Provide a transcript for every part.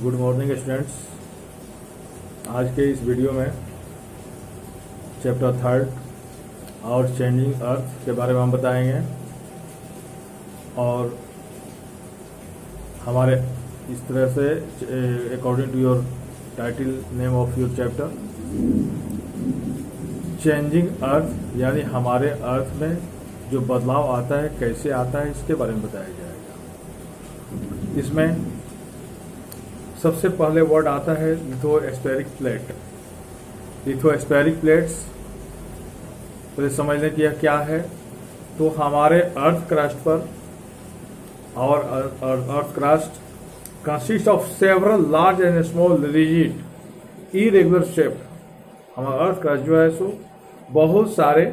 Good morning students. आज के इस वीडियो में चैप्टर 3 और चेंजिंग अर्थ के बारे में हम बताएंगे और हमारे इस तरह से according to your title name of your chapter changing earth यानी हमारे अर्थ में जो बदलाव आता है कैसे आता है इसके बारे में बताया जाएगा। इसमें सबसे पहले वर्ड आता है लिथोस्फेरिक प्लेट। लिथोस्फेरिक प्लेट्स पहले समझ लें कि यह क्या है। तो हमारे अर्थ क्रस्ट पर और earth crust consist of several large and small rigid irregular shape. हमारा अर्थ क्रस्ट जो है सो बहुत सारे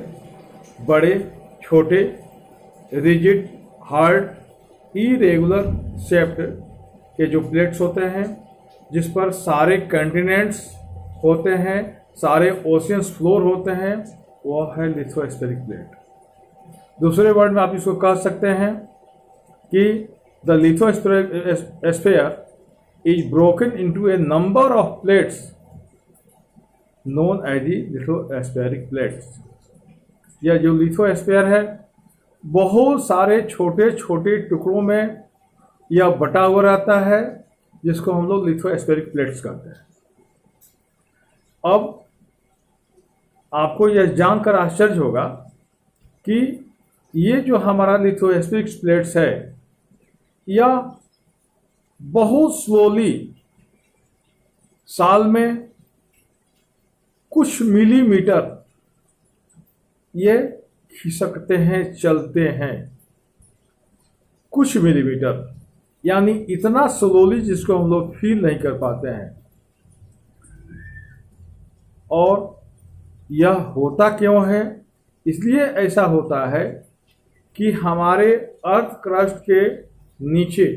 बड़े छोटे रिजिड हार्ड इरेगुलर शेप्ड के जो प्लेट्स होते हैं जिस पर सारे कंटिनेंट्स होते हैं, सारे ओशियंस फ्लोर होते हैं, वह है लिथोस्फेरिक प्लेट। दूसरे वर्ड में आप इसको कह सकते हैं कि the lithosphere is broken into a number of plates known as the lithospheric plates. यह जो लिथोस्फेयर है बहुत सारे छोटे छोटे टुकड़ों में यह बटा हुआ रहता है जिसको हम लोग लिथोस्फेरिक प्लेट्स कहते हैं। अब आपको यह जानकर आश्चर्य होगा कि ये जो हमारा लिथोस्फेरिक प्लेट्स है यह बहुत स्लोली साल में कुछ मिलीमीटर ये खिसकते हैं, चलते हैं कुछ मिलीमीटर, यानी इतना स्लोली जिसको हम लोग फील नहीं कर पाते हैं। और यह होता क्यों है? इसलिए ऐसा होता है कि हमारे अर्थ क्रस्ट के नीचे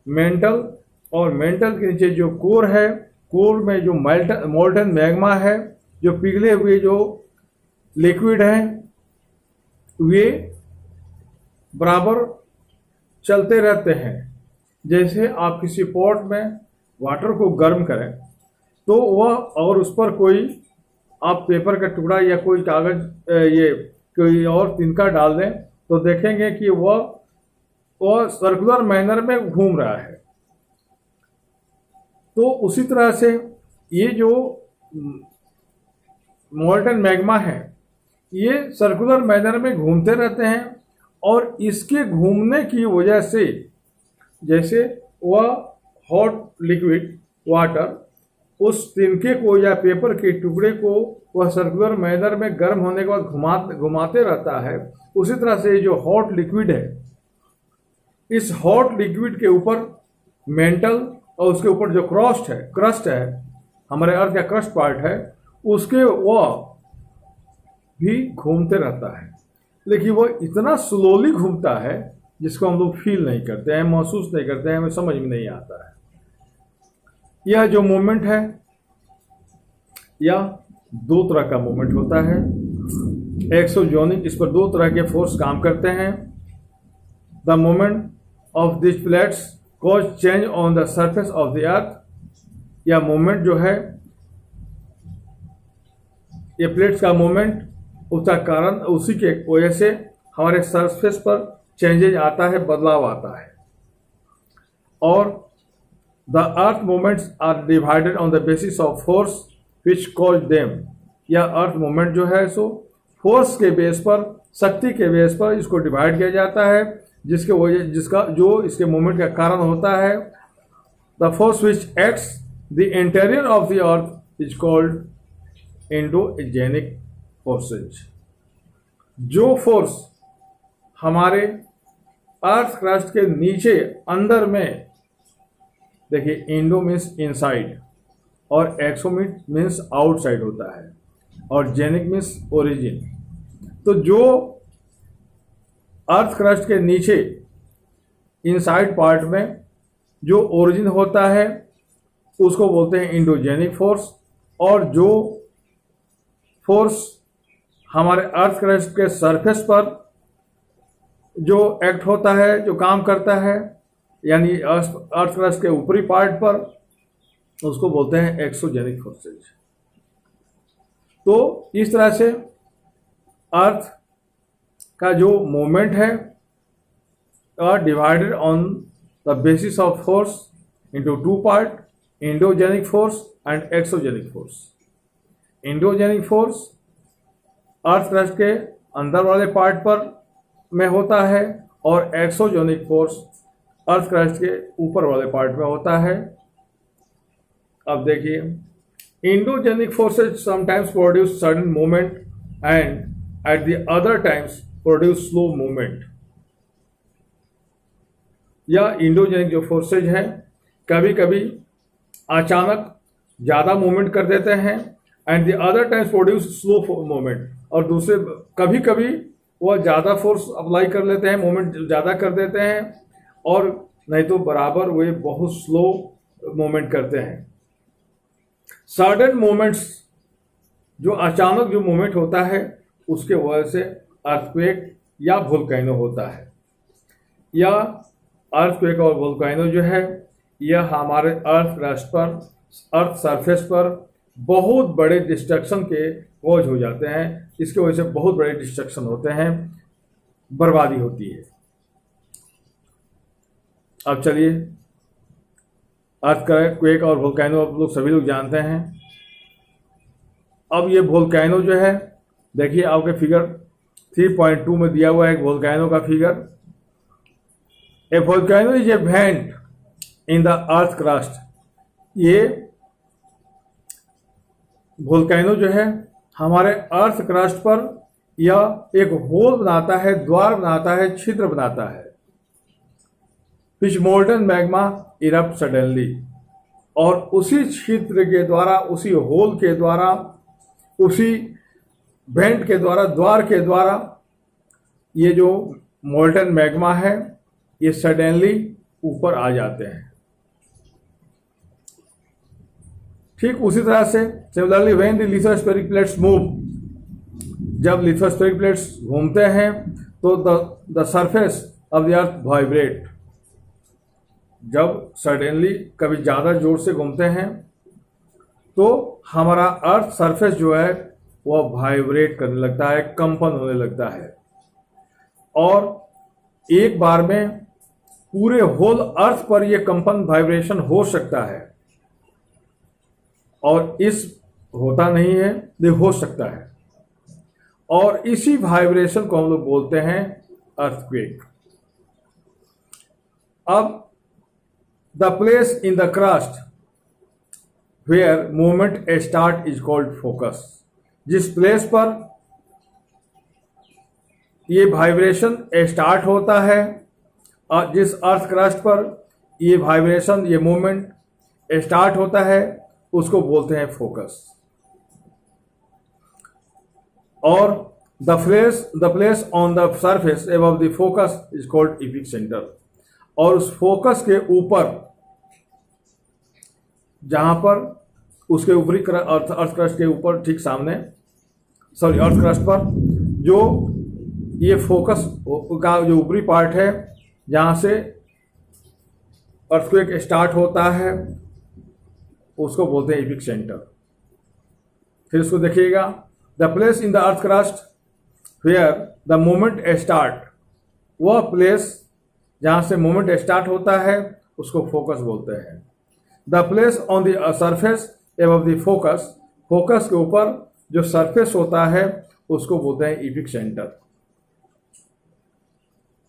मेंटल और मेंटल के नीचे जो कोर है, कोर में जो मोल्टन मैग्मा है, जो पिघले हुए जो लिक्विड हैं वे बराबर चलते रहते हैं। जैसे आप किसी पॉट में वाटर को गर्म करें तो वह और उस पर कोई आप पेपर का टुकड़ा या कोई कागज ये कोई और तिनका डाल दें तो देखेंगे कि वह सर्कुलर मैनर में घूम रहा है। तो उसी तरह से ये जो मोल्टन मैग्मा है ये सर्कुलर मैनर में घूमते रहते हैं और इसके घूमने की वजह से जैसे वह हॉट लिक्विड वाटर उस तिनके को या पेपर के टुकड़े को वह सर्कुलर मैनर में गर्म होने के बाद घुमाते रहता है, उसी तरह से जो हॉट लिक्विड है इस हॉट लिक्विड के ऊपर मेंटल और उसके ऊपर जो क्रस्ट है हमारे अर्थ का क्रस्ट पार्ट है उसके वह भी घूमते रहता है। लेकिन वह इतना स्लोली घूमता है जिसको हम लोग फील नहीं करते हैं, महसूस नहीं करते हैं, हमें समझ में नहीं आता है। यह जो मूवमेंट है यह दो तरह का मूवमेंट होता है। एक्सोजोनिक, इस पर दो तरह के फोर्स काम करते हैं। The movement of this plates cause change on the surface of the earth. यह मूवमेंट जो है ये प्लेट्स का मूवमेंट उसका कारण उसी के वजह से हमारे सरफेस पर चेंजेज आता है, बदलाव आता है। और the earth movements are divided on the basis of force which cause them. यह अर्थ मूवमेंट जो है सो फोर्स के बेस पर, शक्ति के बेस पर इसको डिवाइड किया जाता है जिसके वजह जिसका जो इसके मूवमेंट का कारण होता है। The force which acts the interior of the earth is called endogenic forces. जो फोर्स हमारे अर्थ क्रस्ट के नीचे अंदर में, देखिए इंडो मीन्स इनसाइड और एक्सो मीन्स आउटसाइड होता है और जेनिक मीन्स ओरिजिन। तो जो अर्थ क्रस्ट के नीचे इनसाइड पार्ट में जो ओरिजिन होता है उसको बोलते हैं इंडोजेनिक फोर्स। और जो फोर्स हमारे अर्थ क्रस्ट के सरफेस पर जो एक्ट होता है, जो काम करता है, यानी अर्थ क्रस्ट के ऊपरी पार्ट पर उसको बोलते हैं एक्सोजेनिक फोर्सेज। तो इस तरह से अर्थ का जो मोमेंट है divided on the basis of force into two part, endogenic force and exogenic force. Endogenic force earth crust के अंदर वाले पार्ट पर में होता है और एक्सोजेनिक फोर्स अर्थ क्रस्ट के ऊपर वाले पार्ट में होता है। अब देखिए, endogenic forces sometimes produce sudden movement and at the other times produce slow movement. या एंडोजेनिक जो फोर्सेज हैं कभी कभी अचानक ज़्यादा मूवमेंट कर देते हैं and the other times produce slow movement, और दूसरे कभी कभी वह ज़्यादा फोर्स अप्लाई कर लेते हैं, मूवमेंट ज़्यादा कर देते हैं, और नहीं तो बराबर वे बहुत स्लो मूवमेंट करते हैं। सडन मूवमेंट्स जो अचानक जो मूवमेंट होता है उसके वजह से अर्थक्वेक या वोल्केनो होता है। या अर्थक्वेक और वोल्केनो जो है यह हमारे अर्थ क्रस्ट पर, अर्थ सरफेस पर बहुत बड़े डिस्ट्रक्शन के कॉज हो जाते हैं। इसके वजह से बहुत बड़े डिस्ट्रक्शन होते हैं, बर्बादी होती है। अब चलिए, अर्थक्वेक और वोल्केनो आप लोग सभी लोग जानते हैं। अब ये वोल्केनो जो है, देखिए आपके फिगर 3.2 में दिया हुआ है एक वोल्केनो का figure. A volcano is a went in the earth crust. ये वोल्केनो जो है हमारे अर्थ क्रस्ट पर यह एक होल बनाता है, द्वार बनाता है, छिद्र बनाता है। विच मोल्टन मैग्मा इरप्ट सडनली, और उसी छिद्र के द्वारा, उसी होल के द्वारा, उसी वेंट के द्वारा, द्वार के द्वारा ये जो मोल्टन मैग्मा है ये सडनली ऊपर आ जाते हैं। ठीक उसी तरह से similarly when the lithospheric plates move, जब लिथोस्फेरिक प्लेट्स घूमते हैं तो the surface of the earth vibrate. जब सडनली कभी ज़्यादा जोर से घूमते हैं तो हमारा अर्थ सरफेस जो है वह वाइब्रेट करने लगता है, कंपन होने लगता है, और एक बार में पूरे होल अर्थ पर यह कंपन वाइब्रेशन हो सकता है। और इस होता नहीं है, ये हो सकता है, और इसी वाइब्रेशन को हम लोग बोलते हैं अर्थक्वेक। अब the place in the crust where movement start is called focus. जिस प्लेस पर ये वाइब्रेशन स्टार्ट होता है और जिस अर्थ क्रस्ट पर ये वाइब्रेशन, ये मूवमेंट स्टार्ट होता है, उसको बोलते हैं फोकस। और the place on the surface above the focus is called EPIC centre. और उस फोकस के ऊपर, जहां पर उसके ऊपरी अर्थ क्रस्ट के ऊपर ठीक सामने, अर्थ क्रस्ट पर जो ये फोकस का जो ऊपरी पार्ट है, जहां से अर्थक्वेक स्टार्ट होता है, उसको बोलते हैं इपिक सेंटर। फिर उसको देखिएगा, the place in the earth crust where the movement start, वह प्लेस जहां से मूवमेंट स्टार्ट होता है उसको फोकस बोलते हैं। The place on the surface above the focus, focus के ऊपर जो सरफेस होता है उसको बोलते हैं epicentre.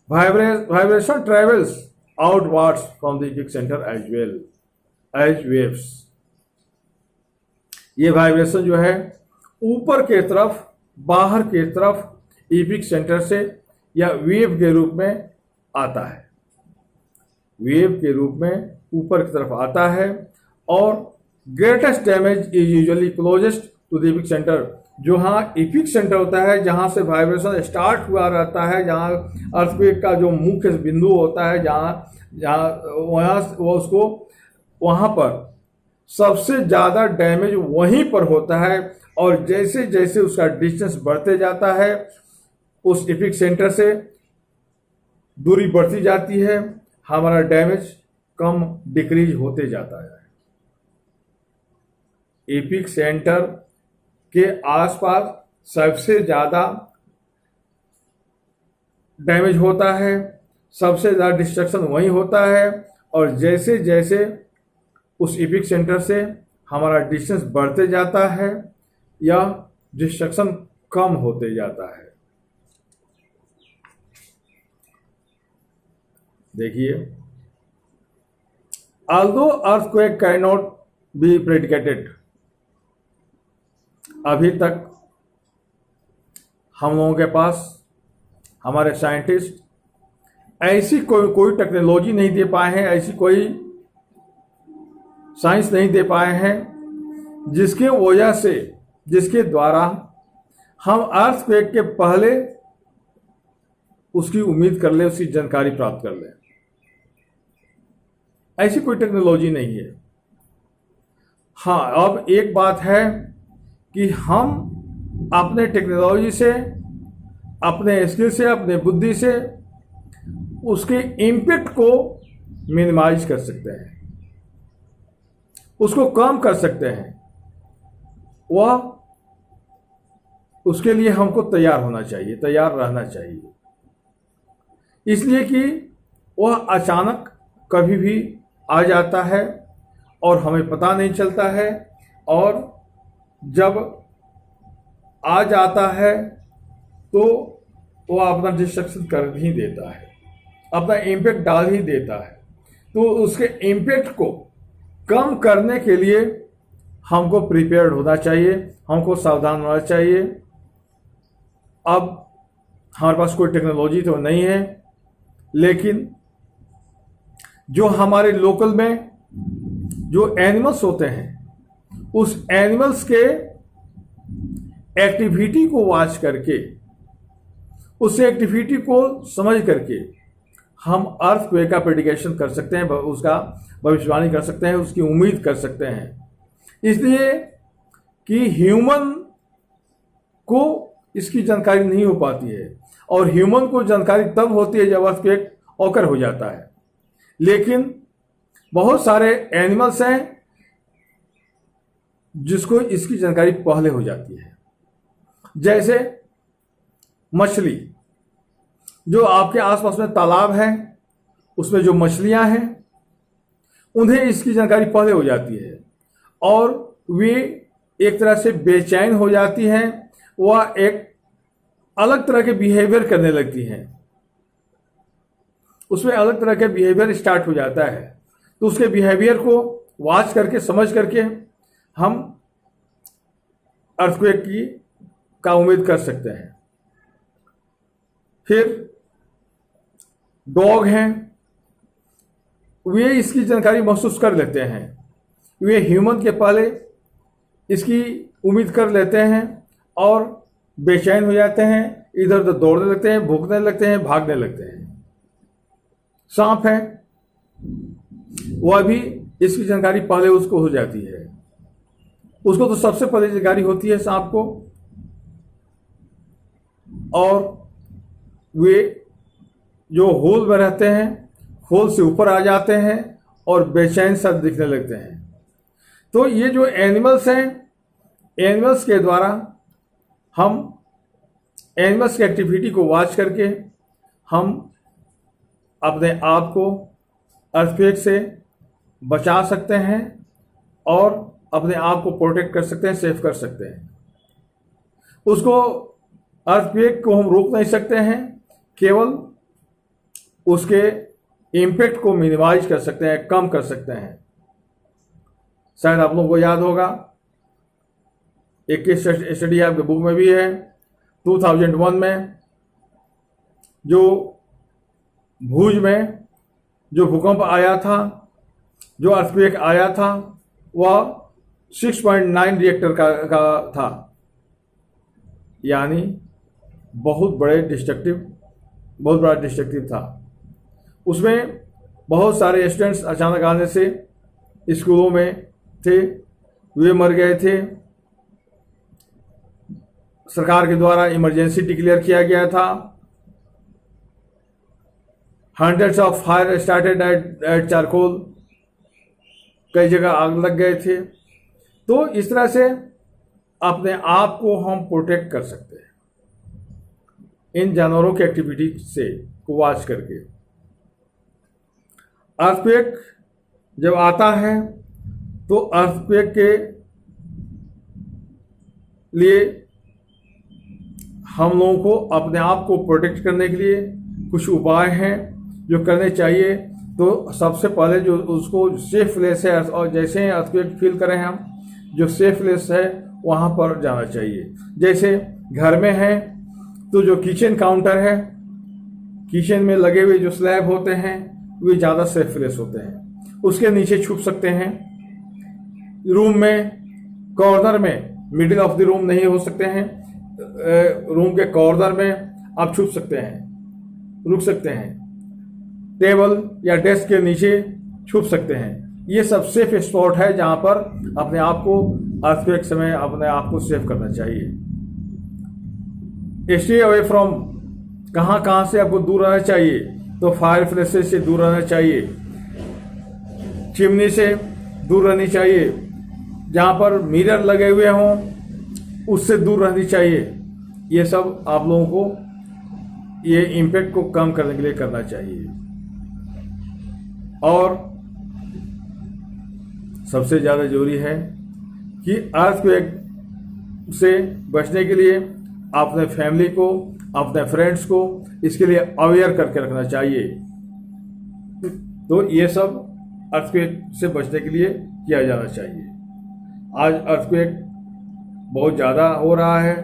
Vibration travels outwards from the epicentre as well as waves. ये वाइब्रेशन जो है ऊपर के तरफ, बाहर के तरफ इपिक सेंटर से या वेव के रूप में आता है, वेव के रूप में ऊपर की तरफ आता है। और greatest damage is usually closest to the epicentre. जहाँ इपिक सेंटर होता है, जहाँ से वाइब्रेशन स्टार्ट हुआ रहता है, जहाँ अर्थक्वेक का जो मुख्य बिंदु होता है, वहाँ पर सबसे ज़्यादा डैमेज वहीं पर होता है। और जैसे जैसे उसका डिस्टेंस बढ़ते जाता है, उस इपिक सेंटर से दूरी बढ़ती जाती है, हमारा डैमेज कम डिक्रीज होते जाता है। एपिक सेंटर के आसपास सबसे ज़्यादा डैमेज होता है, सबसे ज़्यादा डिस्ट्रक्शन वहीं होता है। और जैसे जैसे उस एपिक सेंटर से हमारा डिस्टेंस बढ़ते जाता है या डिस्ट्रक्शन कम होते जाता है। देखिए, although earthquake cannot be predicated, अभी तक हम लोगों के पास हमारे साइंटिस्ट ऐसी कोई टेक्नोलॉजी नहीं दे पाए हैं, ऐसी कोई साइंस नहीं दे पाए हैं जिसके वजह से, जिसके द्वारा हम अर्थक्वेक के पहले उसकी उम्मीद कर ले, उसकी जानकारी प्राप्त कर ले। ऐसी कोई टेक्नोलॉजी नहीं है। हाँ, अब एक बात है कि हम अपने टेक्नोलॉजी से, अपने स्किल से, अपने बुद्धि से उसके इम्पैक्ट को मिनिमाइज कर सकते हैं, उसको कम कर सकते हैं। वह उसके लिए हमको तैयार होना चाहिए, तैयार रहना चाहिए, इसलिए कि वह अचानक कभी भी आ जाता है और हमें पता नहीं चलता है। और जब आ जाता है तो वह अपना डिस्ट्रक्शन कर ही देता है, अपना इम्पैक्ट डाल ही देता है। तो उसके इम्पैक्ट को कम करने के लिए हमको प्रिपेयर्ड होना चाहिए, हमको सावधान होना चाहिए। अब हमारे पास कोई टेक्नोलॉजी तो नहीं है, लेकिन जो हमारे लोकल में जो एनिमल्स होते हैं, उस एनिमल्स के एक्टिविटी को वॉच करके, उस एक्टिविटी को समझ करके हम अर्थक्वेक का प्रेडिक्शन कर सकते हैं, उसका भविष्यवाणी कर सकते हैं, उसकी उम्मीद कर सकते हैं। इसलिए कि ह्यूमन को इसकी जानकारी नहीं हो पाती है, और ह्यूमन को जानकारी तब होती है जब अर्थक्वेक ऑकर हो जाता है। लेकिन बहुत सारे एनिमल्स हैं जिसको इसकी जानकारी पहले हो जाती है, जैसे मछली। जो आपके आसपास में तालाब है, उसमें जो मछलियां हैं, उन्हें इसकी जानकारी पहले हो जाती है और वे एक तरह से बेचैन हो जाती हैं। वह एक अलग तरह के बिहेवियर करने लगती हैं, उसमें अलग तरह के बिहेवियर स्टार्ट हो जाता है। तो उसके बिहेवियर को वॉच करके, समझ करके हम अर्थक्वेक की का उम्मीद कर सकते हैं। फिर डॉग हैं, वे इसकी जानकारी महसूस कर लेते हैं, वे ह्यूमन के पहले इसकी उम्मीद कर लेते हैं और बेचैन हो जाते हैं, इधर उधर दौड़ने लगते हैं, भूखने लगते हैं, भागने लगते हैं। सांप है, वह भी इसकी जानकारी पहले उसको हो जाती है, उसको तो सबसे पहले जानकारी होती है सांप को, और वे जो होल में रहते हैं, होल से ऊपर आ जाते हैं और बेचैन सा दिखने लगते हैं। तो ये जो एनिमल्स हैं, एनिमल्स के द्वारा हम एनिमल्स की एक्टिविटी को वॉच करके हम अपने आप को अर्थक्वेक से बचा सकते हैं और अपने आप को प्रोटेक्ट कर सकते हैं, सेफ कर सकते हैं। उसको, अर्थक्वेक को हम रोक नहीं सकते हैं, केवल उसके इम्पैक्ट को मिनिमाइज कर सकते हैं, कम कर सकते हैं। शायद आप लोगों को याद होगा, एक केस स्टडी आपके बुक में भी है, 2001 में जो भुज में जो भूकंप आया था, जो अर्थक्वेक आया था, वह 6.9 रिएक्टर का था, यानी बहुत बड़ा डिस्ट्रक्टिव था। उसमें बहुत सारे स्टूडेंट्स अचानक आने से स्कूलों में थे, वे मर गए थे। सरकार के द्वारा इमरजेंसी डिक्लेयर किया गया था। Hundreds of fire started at charcoal, कई जगह आग लग गए थे। तो इस तरह से अपने आप को हम प्रोटेक्ट कर सकते हैं इन जानवरों की एक्टिविटी से को वॉच करके। अर्थक्वेक जब आता है तो अर्थक्वेक के लिए हम लोगों को अपने आप को प्रोटेक्ट करने के लिए कुछ उपाय हैं जो करने चाहिए। तो सबसे पहले जो उसको सेफ प्लेस है, और जैसे अर्थक्वेक फील करें हम, जो सेफ प्लेस है वहाँ पर जाना चाहिए। जैसे घर में है तो जो किचन काउंटर है, किचन में लगे हुए जो स्लैब होते हैं वे ज़्यादा सेफ प्लेस होते हैं, उसके नीचे छुप सकते हैं। रूम में कॉर्नर में, मिडिल ऑफ द रूम नहीं हो सकते हैं, रूम के कॉर्नर में आप छुप सकते हैं, रुक सकते हैं। टेबल या डेस्क के नीचे छुप सकते हैं। ये सब सेफ स्पॉट है जहां पर अपने आप को अर्थक्वेक समय अपने आप को सेफ करना चाहिए। स्टे अवे फ्रॉम, कहां से आपको दूर रहना चाहिए? तो फायर प्लेसेस से दूर रहना चाहिए, चिमनी से दूर रहनी चाहिए, जहां पर मिरर लगे हुए हों उससे दूर रहनी चाहिए। ये सब आप लोगों को ये इम्पैक्ट को कम करने के लिए करना चाहिए। और सबसे ज़्यादा जरूरी है कि अर्थक्वेक से बचने के लिए अपने फैमिली को, अपने फ्रेंड्स को इसके लिए अवेयर करके रखना चाहिए। तो ये सब अर्थक्वेक से बचने के लिए किया जाना चाहिए। आज अर्थक्वेक बहुत ज़्यादा हो रहा है,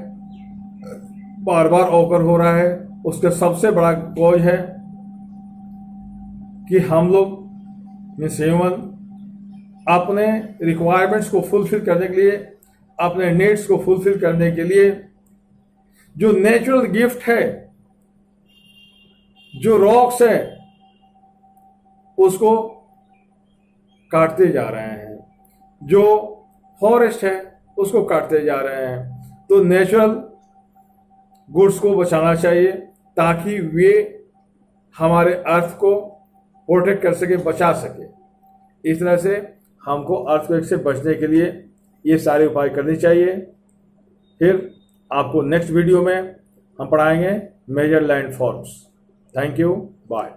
बार बार ऑकर हो रहा है। उसका सबसे बड़ा कॉज है कि हम लोग मीन्स ह्यूमन अपने रिक्वायरमेंट्स को फुलफिल करने के लिए, अपने नीड्स को फुलफिल करने के लिए जो नेचुरल गिफ्ट है, जो रॉक्स है, उसको काटते जा रहे हैं, जो फॉरेस्ट है उसको काटते जा रहे हैं। तो नेचुरल गुड्स को बचाना चाहिए ताकि वे हमारे अर्थ को प्रोटेक्ट कर सके, बचा सके। इस तरह से हमको अर्थक्वेक से बचने के लिए ये सारे उपाय करने चाहिए। फिर आपको नेक्स्ट वीडियो में हम पढ़ाएंगे major landforms. Thank you, bye.